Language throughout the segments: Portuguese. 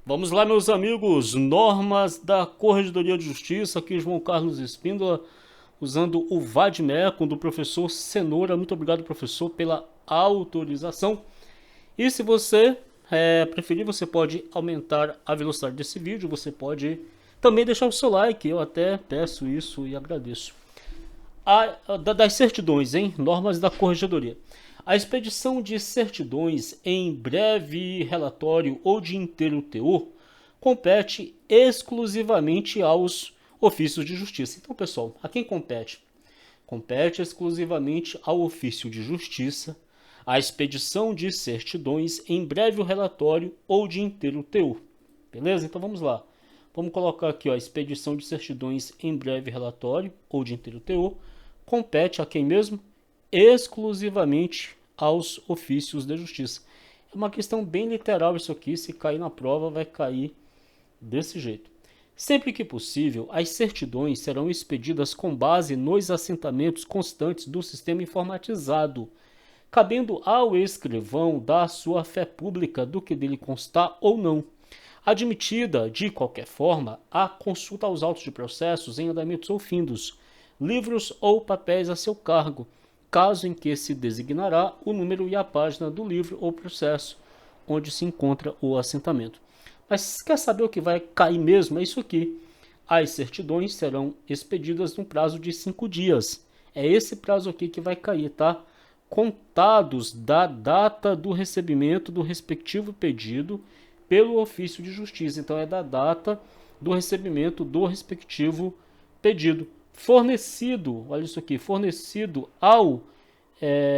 Vamos lá, meus amigos, normas da Corregedoria de Justiça, aqui João Carlos Espíndola, usando o Vadmecum do professor Cenoura. Muito obrigado, professor, pela autorização. E se você preferir, você pode aumentar a velocidade desse vídeo, você pode também deixar o seu like, eu até peço isso e agradeço. Das certidões, hein? Normas da Corregedoria. A expedição de certidões em breve relatório ou de inteiro teor compete exclusivamente aos ofícios de justiça. Então, pessoal, a quem compete? Compete exclusivamente ao ofício de justiça a expedição de certidões em breve relatório ou de inteiro teor. Beleza? Então vamos lá. Vamos colocar aqui, ó, a expedição de certidões em breve relatório ou de inteiro teor compete a quem mesmo? Exclusivamente aos ofícios de justiça. É uma questão bem literal isso aqui, se cair na prova vai cair desse jeito. Sempre que possível, as certidões serão expedidas com base nos assentamentos constantes do sistema informatizado, cabendo ao escrivão dar sua fé pública do que dele constar ou não. Admitida, de qualquer forma, a consulta aos autos de processos em andamentos ou findos, livros ou papéis a seu cargo, caso em que se designará o número e a página do livro ou processo onde se encontra o assentamento. Mas quer saber o que vai cair mesmo? É isso aqui. As certidões serão expedidas no prazo de 5 dias. É esse prazo aqui que vai cair, tá? Contados da data do recebimento do respectivo pedido pelo ofício de justiça. Então é da data do recebimento do respectivo pedido. Fornecido, olha isso aqui, fornecido ao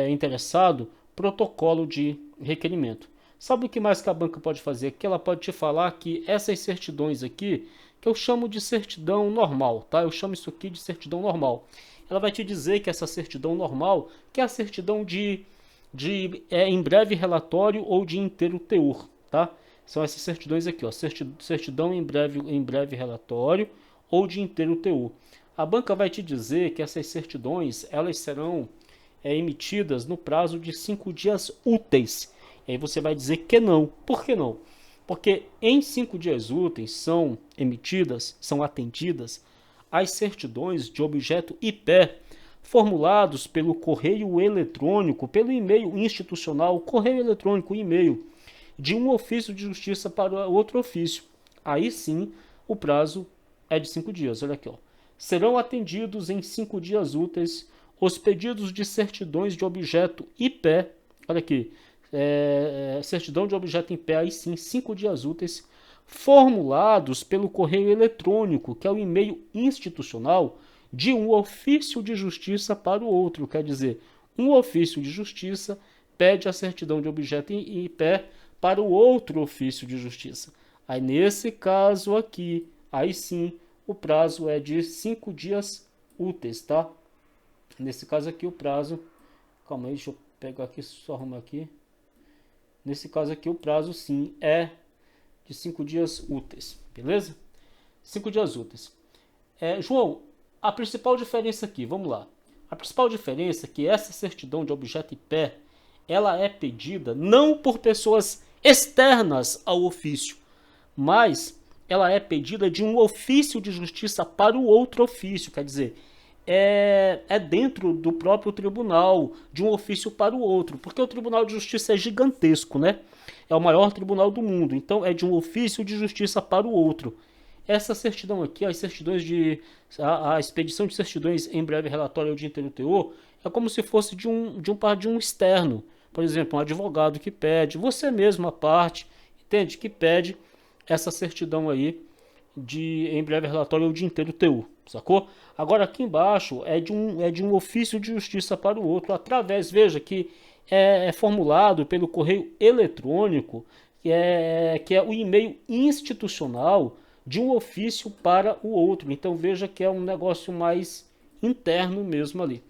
interessado protocolo de requerimento. Sabe o que mais que a banca pode fazer? Que ela pode te falar que essas certidões aqui, que eu chamo de certidão normal, tá? Eu chamo isso aqui de certidão normal. Ela vai te dizer que essa certidão normal, que é a certidão de em breve relatório ou de inteiro teor, tá? São essas certidões aqui, ó, certidão em breve relatório ou de inteiro teor. A banca vai te dizer que essas certidões, elas serão emitidas no prazo de 5 dias úteis. E aí você vai dizer que não. Por que não? Porque em 5 dias úteis são emitidas, são atendidas as certidões de objeto IP formulados pelo correio eletrônico, pelo e-mail institucional, correio eletrônico, e-mail, de um ofício de justiça para outro ofício. Aí sim, o prazo é de 5 dias. Olha aqui, ó. Serão atendidos em 5 dias úteis os pedidos de certidões de objeto IP, olha aqui, certidão de objeto em pé, aí sim, 5 dias úteis, formulados pelo correio eletrônico, que é o e-mail institucional, de um ofício de justiça para o outro. Quer dizer, um ofício de justiça pede a certidão de objeto em pé para o outro ofício de justiça. Aí nesse caso aqui, aí sim, o prazo é de 5 dias úteis, tá? Nesse caso aqui o prazo, calma aí, deixa eu pegar aqui, só arrumar aqui. Nesse caso aqui o prazo sim é de 5 dias úteis, beleza? 5 dias úteis. João, a principal diferença aqui, vamos lá. A principal diferença é que essa certidão de objeto em pé, ela é pedida não por pessoas externas ao ofício, mas ela é pedida de um ofício de justiça para o outro ofício, quer dizer, dentro do próprio tribunal, de um ofício para o outro, porque o Tribunal de Justiça é gigantesco, né? É o maior tribunal do mundo, então é de um ofício de justiça para o outro. Essa certidão aqui, as certidões a expedição de certidões em breve relatório de inteiro teor, é como se fosse de um externo, por exemplo, um advogado que pede, você mesmo a parte, entende? Que pede essa certidão aí em breve relatório ou de inteiro teor, sacou? Agora aqui embaixo é de um ofício de justiça para o outro, através, veja que é formulado pelo correio eletrônico, que é o e-mail institucional de um ofício para o outro. Então veja que é um negócio mais interno mesmo ali.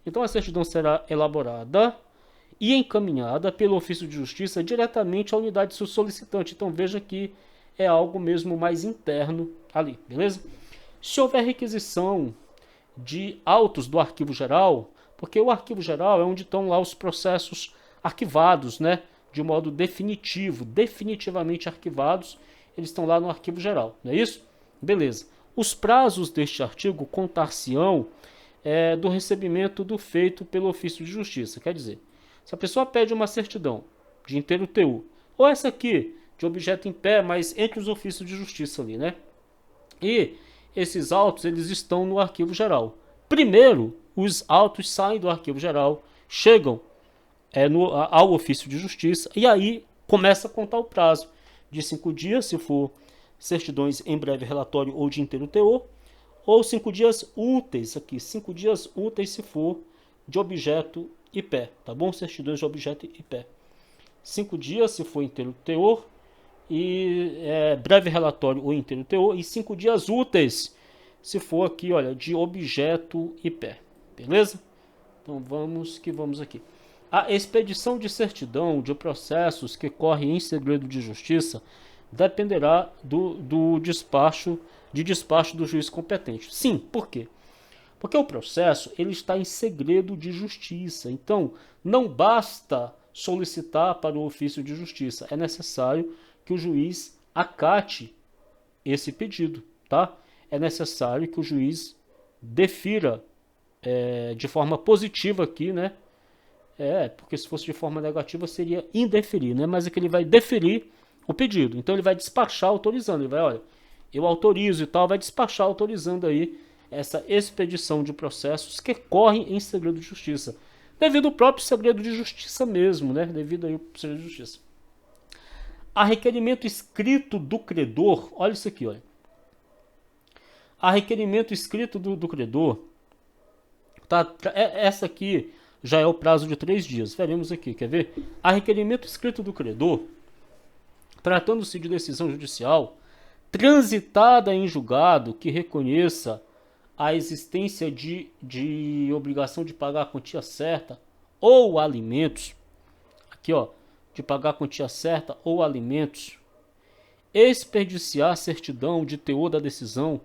Então a certidão será elaborada e encaminhada pelo ofício de justiça diretamente à unidade solicitante. Então veja que é algo mesmo mais interno ali, beleza? Se houver requisição de autos do arquivo geral, porque o arquivo geral é onde estão lá os processos arquivados, né? De modo definitivo, definitivamente arquivados, eles estão lá no arquivo geral, não é isso? Beleza. Os prazos deste artigo contar-se-ão do recebimento do feito pelo ofício de justiça. Quer dizer, se a pessoa pede uma certidão de inteiro TU, ou essa aqui, de objeto em pé, mas entre os ofícios de justiça ali, né? E esses autos, eles estão no arquivo geral. Primeiro, os autos saem do arquivo geral, chegam ao ofício de justiça, e aí começa a contar o prazo de 5 dias, se for certidões em breve relatório ou de inteiro teor, ou 5 dias úteis, aqui, 5 dias úteis se for de objeto e pé, tá bom? Certidões de objeto e pé. 5 dias se for inteiro teor, e breve relatório ou inteiro teor, e 5 dias úteis se for aqui, olha, de objeto e pé, beleza? Então vamos aqui. A expedição de certidão de processos que correm em segredo de justiça dependerá do despacho do juiz competente. Sim, por quê? Porque o processo ele está em segredo de justiça. Então, não basta solicitar para o ofício de justiça. É necessário que o juiz acate esse pedido, tá? É necessário que o juiz defira de forma positiva aqui, né? Porque se fosse de forma negativa seria indeferir, né? Mas é que ele vai deferir o pedido. Então ele vai despachar autorizando. Ele vai, olha, eu autorizo e tal, vai despachar autorizando aí essa expedição de processos que correm em segredo de justiça. Devido ao próprio segredo de justiça mesmo, né? Devido aí ao segredo de justiça. A requerimento escrito do credor, olha isso aqui, olha. A requerimento escrito do credor, tá? Essa aqui já é o prazo de 3 dias. Veremos aqui, quer ver? A requerimento escrito do credor, tratando-se de decisão judicial, transitada em julgado que reconheça a existência de obrigação de pagar a quantia certa ou alimentos, aqui ó, de pagar a quantia certa ou alimentos, expediciar certidão de teor da decisão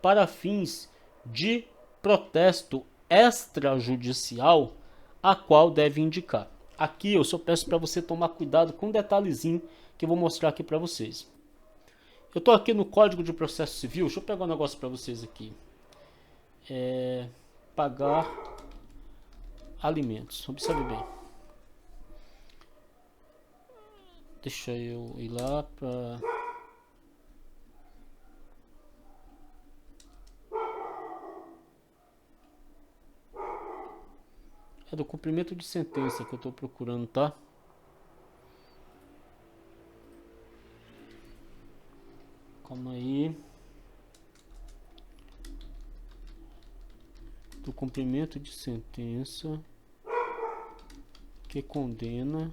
para fins de protesto extrajudicial, a qual deve indicar. Aqui eu só peço para você tomar cuidado com um detalhezinho que eu vou mostrar aqui para vocês. Eu estou aqui no Código de Processo Civil, deixa eu pegar um negócio para vocês aqui. Pagar alimentos, observe bem. Deixa eu ir lá para... É do cumprimento de sentença que eu estou procurando, tá? Calma aí. Do cumprimento de sentença que condena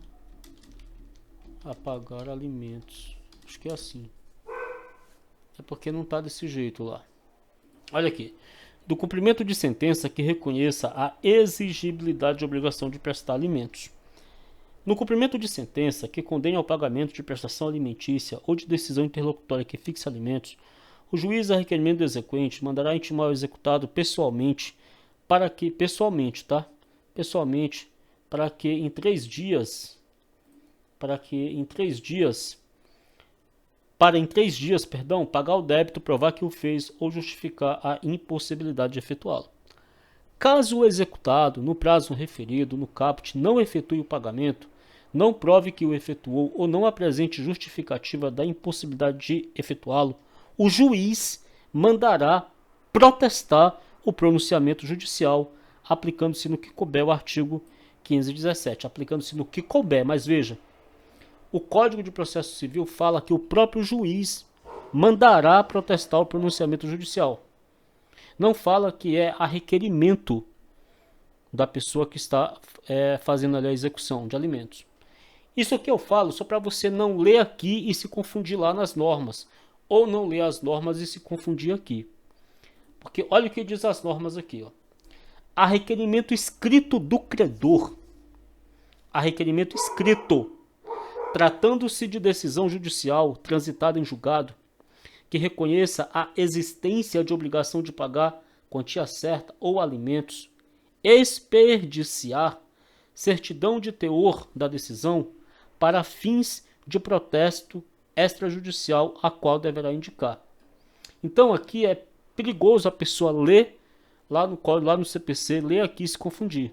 a pagar alimentos. Acho que é assim. É porque não tá desse jeito lá. Olha aqui. Do cumprimento de sentença que reconheça a exigibilidade de obrigação de prestar alimentos. No cumprimento de sentença que condene ao pagamento de prestação alimentícia ou de decisão interlocutória que fixe alimentos, o juiz, a requerimento do exequente, mandará intimar o executado pessoalmente para que em 3 dias pagar o débito, provar que o fez ou justificar a impossibilidade de efetuá-lo. Caso o executado, no prazo referido no caput, não efetue o pagamento, não prove que o efetuou ou não apresente justificativa da impossibilidade de efetuá-lo, o juiz mandará protestar o pronunciamento judicial, aplicando-se no que couber o artigo 517, aplicando-se no que couber, mas veja, o Código de Processo Civil fala que o próprio juiz mandará protestar o pronunciamento judicial. Não fala que é a requerimento da pessoa que está fazendo ali a execução de alimentos. Isso aqui eu falo só para você não ler aqui e se confundir lá nas normas, ou não ler as normas e se confundir aqui. Porque olha o que diz as normas aqui, ó. A requerimento escrito do credor. A requerimento escrito, tratando-se de decisão judicial transitada em julgado, que reconheça a existência de obrigação de pagar quantia certa ou alimentos, expediciar certidão de teor da decisão para fins de protesto extrajudicial a qual deverá indicar. Então aqui é perigoso a pessoa ler lá no CPC, ler aqui e se confundir.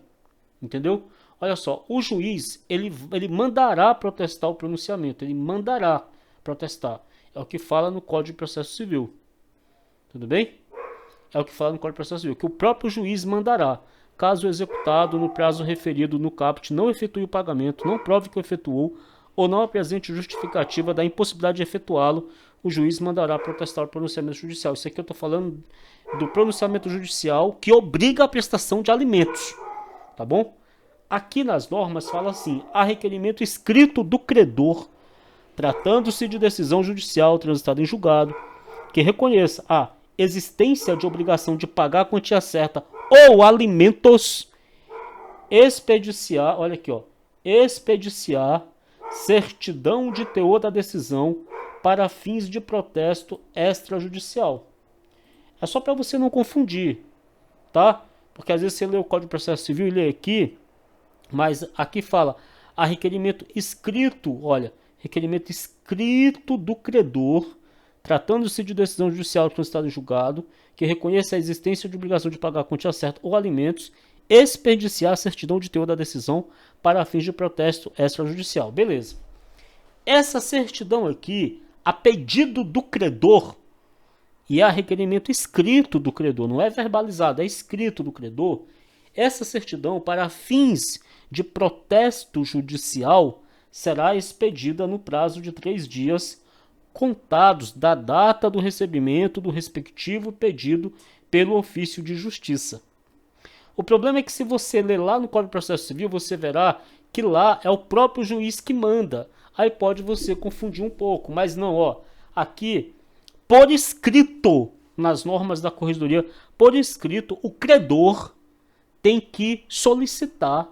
Entendeu? Olha só, o juiz, ele mandará protestar o pronunciamento, ele mandará protestar. É o que fala no Código de Processo Civil. Tudo bem? É o que fala no Código de Processo Civil, que o próprio juiz mandará, caso o executado no prazo referido no caput não efetue o pagamento, não prove que o efetuou ou não apresente justificativa da impossibilidade de efetuá-lo, o juiz mandará protestar o pronunciamento judicial. Isso aqui eu estou falando do pronunciamento judicial que obriga a prestação de alimentos. Tá bom? Aqui nas normas fala assim: há requerimento escrito do credor, tratando-se de decisão judicial transitada em julgado, que reconheça a existência de obrigação de pagar a quantia certa ou alimentos, expediciar, olha aqui, ó, expediciar certidão de teor da decisão para fins de protesto extrajudicial. É só para você não confundir, tá? Porque às vezes você lê o Código de Processo Civil e lê aqui, mas aqui fala a requerimento escrito, olha, requerimento escrito do credor, tratando-se de decisão judicial transitada em julgado, que reconheça a existência de obrigação de pagar a quantia certa ou alimentos, expediciar a certidão de teor da decisão para fins de protesto extrajudicial. Beleza. Essa certidão aqui, a pedido do credor, e a requerimento escrito do credor, não é verbalizado, é escrito do credor, essa certidão para fins de protesto judicial será expedida no prazo de 3 dias contados da data do recebimento do respectivo pedido pelo ofício de justiça. O problema é que se você ler lá no Código de Processo Civil, você verá que lá é o próprio juiz que manda. Aí pode você confundir um pouco, mas não, ó, aqui, por escrito, nas normas da corregedoria, por escrito, o credor tem que solicitar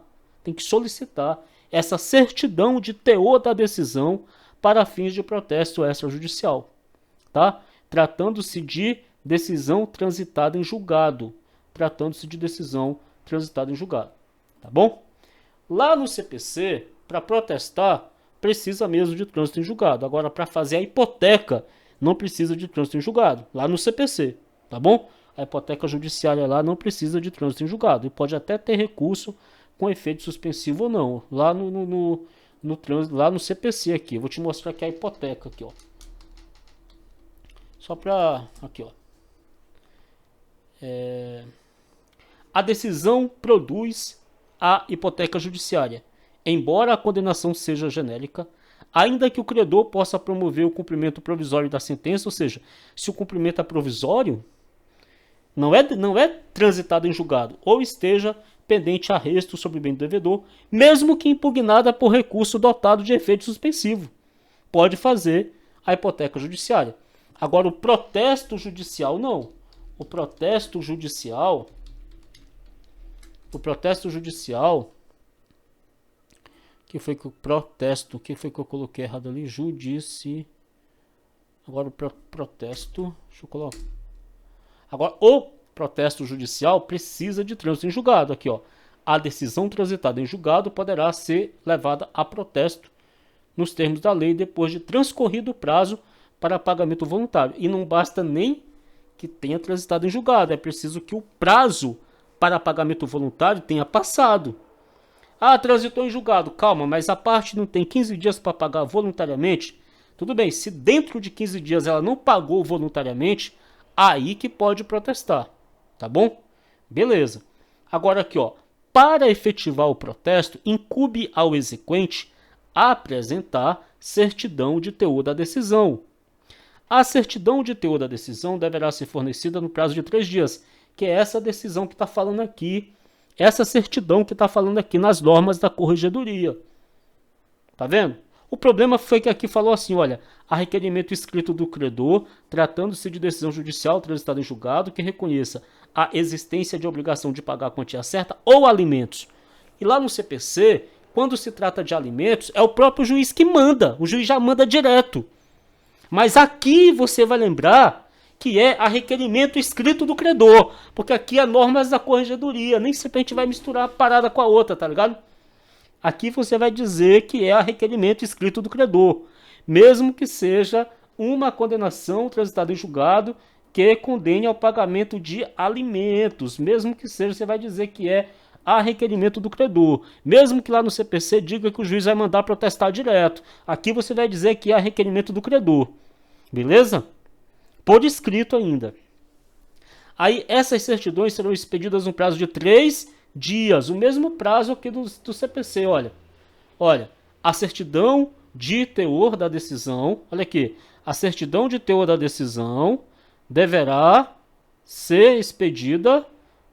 essa certidão de teor da decisão para fins de protesto extrajudicial, tá? Tratando-se de decisão transitada em julgado, tá bom? Lá no CPC, para protestar, precisa mesmo de trânsito em julgado. Agora, para fazer a hipoteca, não precisa de trânsito em julgado, lá no CPC, tá bom? A hipoteca judiciária lá não precisa de trânsito em julgado, e pode até ter recurso com efeito suspensivo ou não, lá lá no CPC aqui. Eu vou te mostrar aqui a hipoteca aqui, ó. Só para aqui, ó. A decisão produz a hipoteca judiciária, embora a condenação seja genérica, ainda que o credor possa promover o cumprimento provisório da sentença, ou seja, se o cumprimento é provisório, não é transitado em julgado, ou esteja pendente arresto sobre o bem do devedor, mesmo que impugnada por recurso dotado de efeito suspensivo. Pode fazer a hipoteca judiciária. Agora, o protesto judicial, não. O protesto judicial, que foi que eu coloquei errado ali? Agora o protesto, deixa eu colocar. Agora, o protesto judicial precisa de trânsito em julgado. Aqui, ó. A decisão transitada em julgado poderá ser levada a protesto nos termos da lei depois de transcorrido o prazo para pagamento voluntário. E não basta nem que tenha transitado em julgado, é preciso que o prazo para pagamento voluntário tenha passado. Ah, transitou em julgado, calma, mas a parte não tem 15 dias para pagar voluntariamente? Tudo bem, se dentro de 15 dias ela não pagou voluntariamente, aí que pode protestar, tá bom? Beleza. Agora aqui, ó, para efetivar o protesto, incumbe ao exequente apresentar certidão de teor da decisão. A certidão de teor da decisão deverá ser fornecida no prazo de 3 dias, que é essa decisão que está falando aqui, essa certidão que está falando aqui nas normas da corregedoria. Tá vendo? O problema foi que aqui falou assim, olha, a requerimento escrito do credor, tratando-se de decisão judicial transitada em julgado, que reconheça a existência de obrigação de pagar a quantia certa ou alimentos. E lá no CPC, quando se trata de alimentos, é o próprio juiz que manda, o juiz já manda direto. Mas aqui você vai lembrar que é a requerimento escrito do credor, porque aqui é normas da corregedoria, nem sempre a gente vai misturar a parada com a outra, tá ligado? Aqui você vai dizer que é a requerimento escrito do credor, mesmo que seja uma condenação transitada em julgado que condene ao pagamento de alimentos, mesmo que seja, você vai dizer que é a requerimento do credor, mesmo que lá no CPC diga que o juiz vai mandar protestar direto, aqui você vai dizer que é a requerimento do credor, beleza? Por escrito ainda. Aí essas certidões serão expedidas no prazo de 3 dias, o mesmo prazo aqui do CPC, olha, a certidão de teor da decisão, olha aqui, a certidão de teor da decisão deverá ser expedida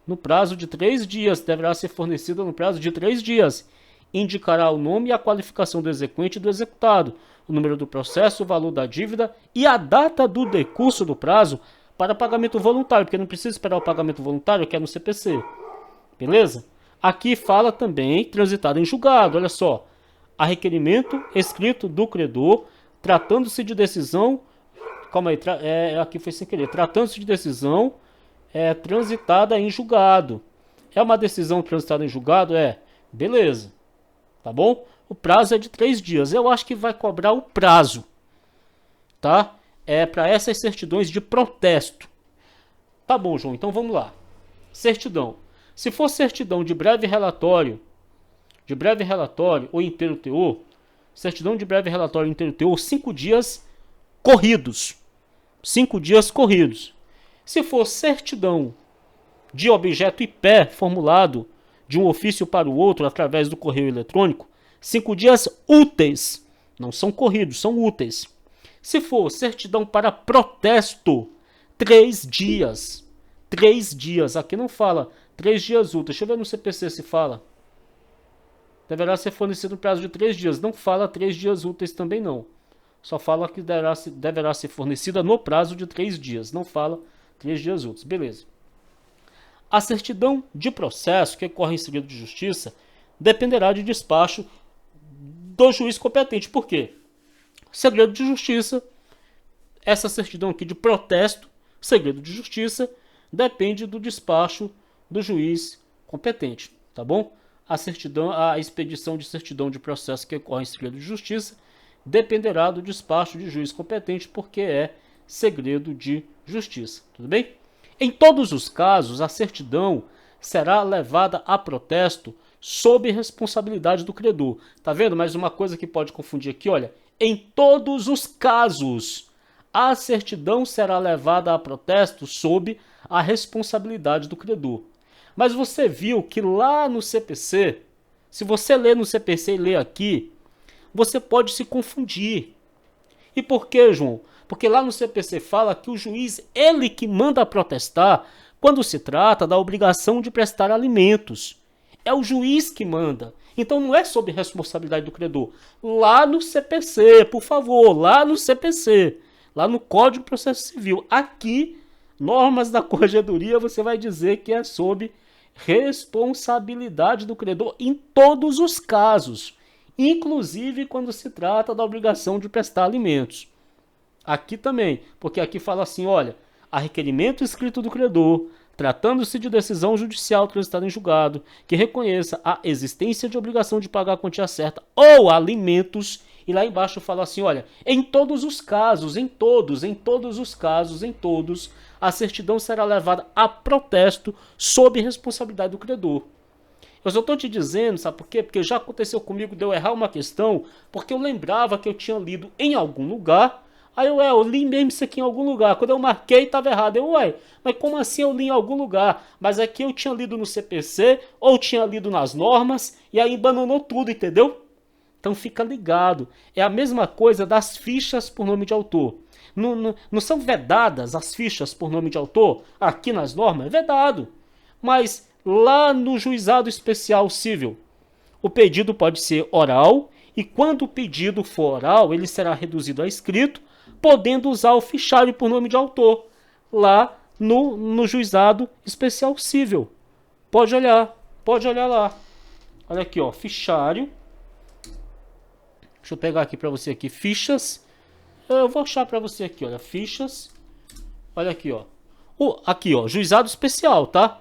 no prazo de 3 dias, deverá ser fornecida no prazo de 3 dias. Indicará o nome e a qualificação do exequente e do executado, o número do processo, o valor da dívida e a data do decurso do prazo para pagamento voluntário, porque não precisa esperar o pagamento voluntário, que é no CPC. Beleza? Aqui fala também transitado em julgado, olha só. A requerimento escrito do credor, tratando-se de decisão, calma aí, aqui foi sem querer, tratando-se de decisão transitada em julgado. É uma decisão transitada em julgado? Beleza, tá bom? O prazo é de 3 dias, eu acho que vai cobrar o prazo, tá? Para essas certidões de protesto. Tá bom, João, então vamos lá. Certidão. Se for certidão de breve relatório ou inteiro teor, certidão de breve relatório ou inteiro teor, 5 dias corridos. 5 dias corridos. Se for certidão de objeto IP formulado de um ofício para o outro através do correio eletrônico, 5 dias úteis. Não são corridos, são úteis. Se for certidão para protesto, 3 dias. 3 dias. Aqui não fala 3 dias úteis. Deixa eu ver no CPC se fala. Deverá ser fornecido no prazo de 3 dias. Não fala 3 dias úteis também não. Só fala que deverá ser fornecida no prazo de 3 dias. Não fala 3 dias úteis. Beleza. A certidão de processo que ocorre em segredo de justiça dependerá de despacho do juiz competente. Por quê? Segredo de justiça, essa certidão aqui de protesto, segredo de justiça, depende do despacho do juiz competente, tá bom? A expedição de certidão de processo que ocorre em segredo de justiça dependerá do despacho de juiz competente, porque é segredo de justiça, tudo bem? Em todos os casos, a certidão será levada a protesto sob responsabilidade do credor. Tá vendo? Mais uma coisa que pode confundir aqui, olha. Em todos os casos, a certidão será levada a protesto sob a responsabilidade do credor. Mas você viu que lá no CPC, se você ler no CPC e ler aqui, você pode se confundir. E por quê, João? Porque lá no CPC fala que o juiz, ele que manda protestar quando se trata da obrigação de prestar alimentos. É o juiz que manda. Então não é sob responsabilidade do credor. Lá no CPC, por favor, lá no CPC, lá no Código de Processo Civil. Aqui, normas da Corregedoria, você vai dizer que é sob responsabilidade do credor em todos os casos, inclusive quando se trata da obrigação de prestar alimentos. Aqui também, porque aqui fala assim, olha, a requerimento escrito do credor, tratando-se de decisão judicial transitada em julgado, que reconheça a existência de obrigação de pagar a quantia certa ou alimentos, e lá embaixo fala assim, olha, em todos os casos, em todos os casos, a certidão será levada a protesto sob responsabilidade do credor. Eu só estou te dizendo, sabe por quê? Porque já aconteceu comigo de eu errar uma questão, porque eu lembrava que eu tinha lido em algum lugar. Aí eu li mesmo isso aqui em algum lugar. Quando eu marquei, estava errado. Mas como assim eu li em algum lugar? Mas aqui eu tinha lido no CPC, ou tinha lido nas normas, e aí bananou tudo, entendeu? Então fica ligado. É a mesma coisa das fichas por nome de autor. Não são vedadas as fichas por nome de autor? Aqui nas normas é vedado. Mas lá no juizado especial civil, o pedido pode ser oral, e quando o pedido for oral, ele será reduzido a escrito, podendo usar o fichário por nome de autor, lá no juizado especial civil. Pode olhar lá. Olha aqui, ó, fichário. Deixa eu pegar aqui para você aqui, fichas. Eu vou achar para você aqui, olha, fichas. Olha aqui, ó. Aqui, ó, juizado especial, tá?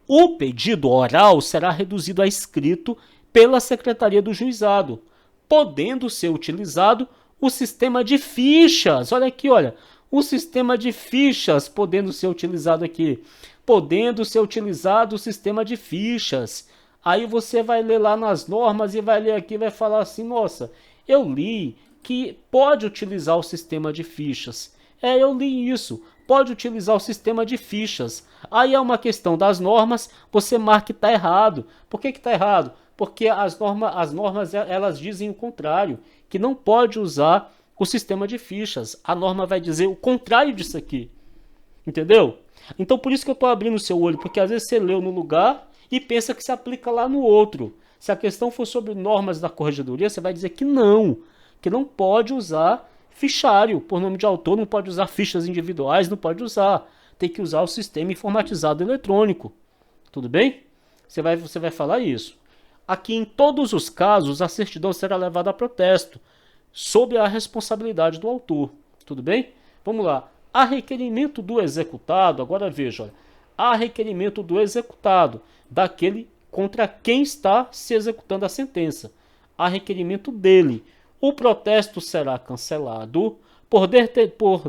O pedido oral será reduzido a escrito pela Secretaria do Juizado, podendo ser utilizado o sistema de fichas. Olha aqui, olha. O sistema de fichas podendo ser utilizado aqui. Podendo ser utilizado o sistema de fichas. Aí você vai ler lá nas normas e vai ler aqui e vai falar assim, nossa, eu li que pode utilizar o sistema de fichas. Eu li isso. Pode utilizar o sistema de fichas. Aí é uma questão das normas, você marca que está errado. Por que está errado? Porque as normas elas dizem o contrário, que não pode usar o sistema de fichas. A norma vai dizer o contrário disso aqui. Entendeu? Então por isso que eu estou abrindo o seu olho, porque às vezes você leu no lugar e pensa que se aplica lá no outro. Se a questão for sobre normas da corregedoria, você vai dizer que não pode usar fichário por nome de autor, não pode usar fichas individuais, não pode usar. Tem que usar o sistema informatizado eletrônico. Tudo bem? Você vai falar isso. Aqui, em todos os casos, a certidão será levada a protesto, sob a responsabilidade do autor. Tudo bem? Vamos lá. A requerimento do executado, agora veja, olha, a requerimento do executado, daquele contra quem está se executando a sentença. A requerimento dele. O protesto será cancelado por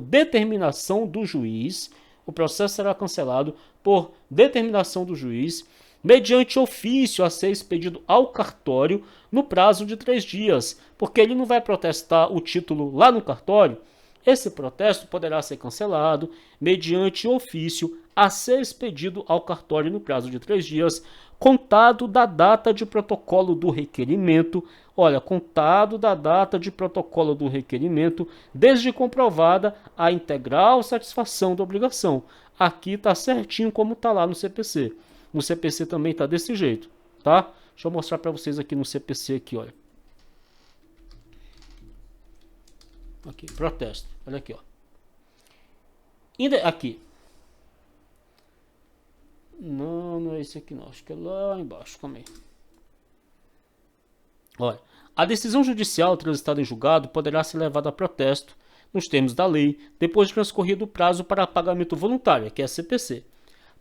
determinação do juiz. O processo será cancelado por determinação do juiz, mediante ofício a ser expedido ao cartório no prazo de 3 dias, porque ele não vai protestar o título lá no cartório. Esse protesto poderá ser cancelado mediante ofício a ser expedido ao cartório no prazo de 3 dias, contado da data de protocolo do requerimento. Olha, contado da data de protocolo do requerimento, desde comprovada a integral satisfação da obrigação. Aqui está certinho como está lá no CPC. No CPC também está desse jeito, tá? Deixa eu mostrar para vocês aqui no CPC aqui, olha. Aqui, protesto. Olha aqui, ó. Aqui. Não é esse aqui não. Acho que é lá embaixo. Calma aí. Olha. A decisão judicial transitada em julgado poderá ser levada a protesto, nos termos da lei, depois de transcorrido o prazo para pagamento voluntário, que é a CPC.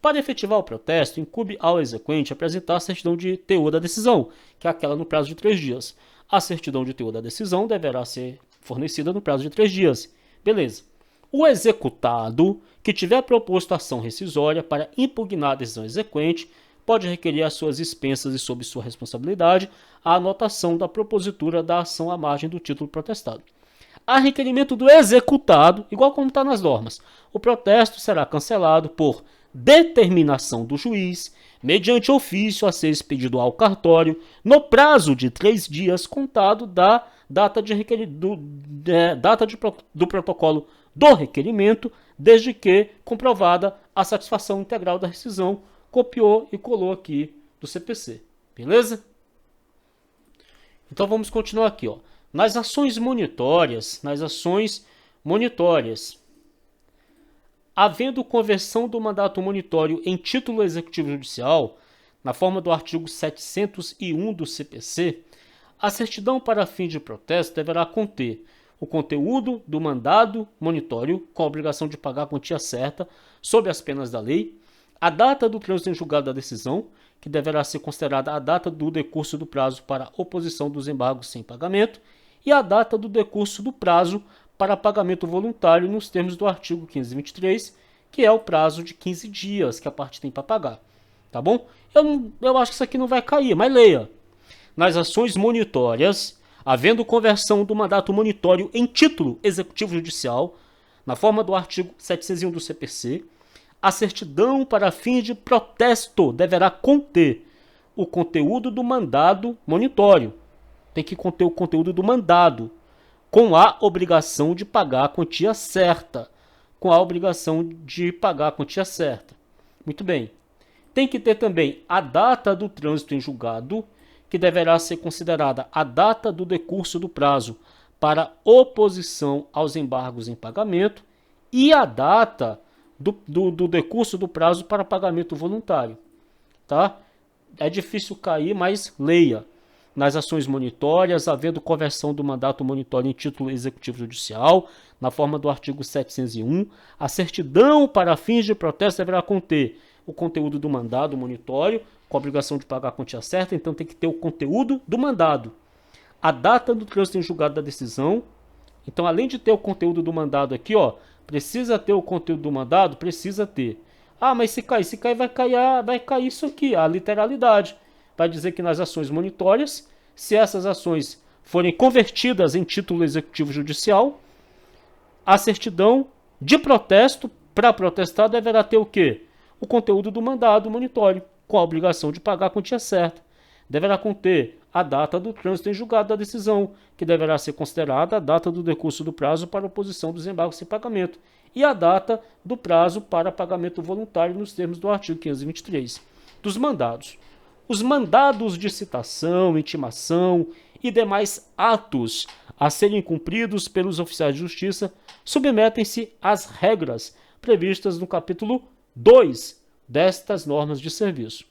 Para efetivar o protesto, incumbe ao exequente apresentar a certidão de teor da decisão, que é aquela no prazo de 3 dias. A certidão de teor da decisão deverá ser fornecida no prazo de 3 dias. Beleza. O executado que tiver proposto ação rescisória para impugnar a decisão exequente pode requerer às suas expensas e sob sua responsabilidade a anotação da propositura da ação à margem do título protestado. A requerimento do executado, igual como está nas normas, o protesto será cancelado por determinação do juiz, mediante ofício a ser expedido ao cartório, no prazo de 3 dias contado da data do protocolo do requerimento, desde que comprovada a satisfação integral da rescisão. Copiou e colou aqui do CPC. Beleza? Então vamos continuar aqui, ó. Nas ações monitórias, havendo conversão do mandato monitório em título executivo judicial, na forma do artigo 701 do CPC, a certidão para fim de protesto deverá conter o conteúdo do mandado monitório, com a obrigação de pagar a quantia certa, sob as penas da lei, a data do trânsito em julgado da decisão, que deverá ser considerada a data do decurso do prazo para oposição dos embargos sem pagamento, e a data do decurso do prazo para pagamento voluntário nos termos do artigo 523, que é o prazo de 15 dias que a parte tem para pagar. Tá bom? Eu acho que isso aqui não vai cair, mas leia. Nas ações monitórias, havendo conversão do mandato monitório em título executivo judicial, na forma do artigo 701 do CPC, a certidão para fins de protesto deverá conter o conteúdo do mandado monitório. Tem que conter o conteúdo do mandado, com a obrigação de pagar a quantia certa. Muito bem. Tem que ter também a data do trânsito em julgado, que deverá ser considerada a data do decurso do prazo para oposição aos embargos em pagamento e a data do decurso do prazo para pagamento voluntário. Tá? É difícil cair, mas leia. Nas ações monitórias, havendo conversão do mandato monitório em título executivo judicial, na forma do artigo 701, a certidão para fins de protesto deverá conter o conteúdo do mandado monitório, com a obrigação de pagar a quantia certa, então tem que ter o conteúdo do mandado, a data do trânsito em julgado da decisão, Então, além de ter o conteúdo do mandado aqui, ó, precisa ter o conteúdo do mandado, precisa ter. Ah, mas se cair, vai cair isso aqui, a literalidade. Vai dizer que nas ações monitórias, se essas ações forem convertidas em título executivo judicial, a certidão de protesto para protestar deverá ter o quê? O conteúdo do mandado monitório, com a obrigação de pagar a quantia certa. Deverá conter a data do trânsito em julgado da decisão, que deverá ser considerada a data do decurso do prazo para oposição dos embargos sem pagamento, e a data do prazo para pagamento voluntário nos termos do artigo 523. Dos mandados. Os mandados de citação, intimação e demais atos a serem cumpridos pelos oficiais de justiça submetem-se às regras previstas no capítulo 2 destas normas de serviço.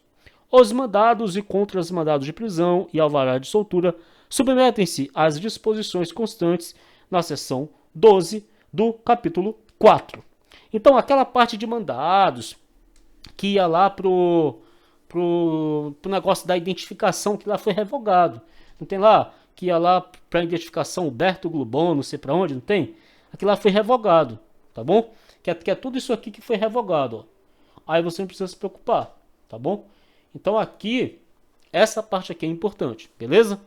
Os mandados e contras-mandados de prisão e alvará de soltura submetem-se às disposições constantes na seção 12 do capítulo 4. Então, aquela parte de mandados que ia lá pro negócio da identificação, que lá foi revogado. Não tem lá que ia lá para identificação Huberto Globon, não sei para onde, não tem? Aquilo lá foi revogado, tá bom? Que é tudo isso aqui que foi revogado, ó. Aí você não precisa se preocupar, tá bom? Então aqui, essa parte aqui é importante, beleza?